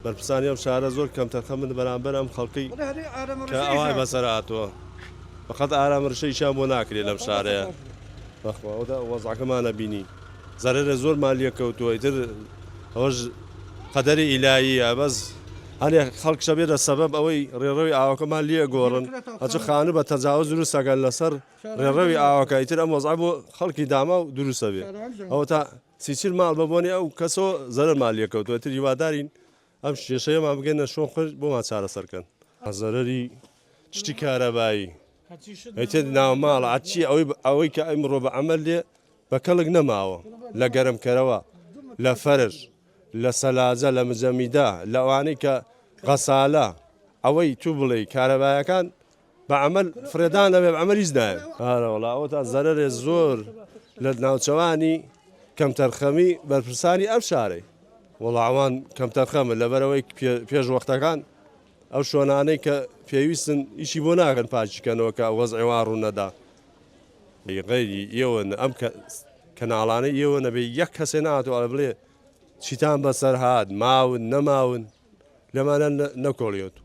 بەرپرسانی ئەم شارە زۆر کەمتەرخەم من بەرامبەر ئەم خەڵکەی کە ئەوای بەسەر هاتووە فقط ئارامڕشەیشان بۆ ناکرێت لەم شارەیە بەخواوەدا وەزعەکەمانە بینی زەرەرە زۆر مالیە کەوتووە ئیتر ئەوەش قەدەری ئیلاییە بەس هەنێ خەڵکشە بێتە سەبەب ئەوەی ڕێڕەوی ئاوەکەمان لێ گۆڕن ئەچ خانە بە تەجاوز دروستەکەن لەسەر ڕێڕەوی ئاوەکە ئیتر ئەم وەزع بۆ خەڵکی داما و دروستە بێت ئەوە تا سیچیل ماڵ بەبوونی ئەو کەسەوە زەرەر مالیە کەوتووە ئیتر هیوادارین ئەم شێشەیەمان بگەنە شۆن خۆش بۆمان چارەسەرکەن زەرەری شتی کارەبایی ئەیتر ناوماڵە ئاچی ئەوەی کە ئەمڕۆ بە عەمەل لێ بە کەڵک نەماوە لە گەرمکەرەوە لە فەرش لە سەلاجە لە مجەمیدا لەوانەی کە غەسالە ئەوەی تو بڵێ کارەبایەکان بە عەمەل فرێدان دەبێ بە عەمەلیش نایە ئارەوەڵا ئەوە تا زەرەرێ زۆر لە ناوچەوانی کەمتەرخەمی بەرپرسانی ئەم شارەی وەڵاوان کەمتەرخەمن لەبەرەوەی پێش وەختەکان ئەو شۆنانەی کە پێویستن ئیشی بۆ ناکەن پاچیکەنەوە کە وەزعی وا ڕوونەدا غەیری ئێوە ئەم کەناڵانەی ئێوە نەبێ یەک کەسێ نهاتوە بڵێ چیتان بەسەر هات ماون نەماون لەمانە نەکۆڵیۆت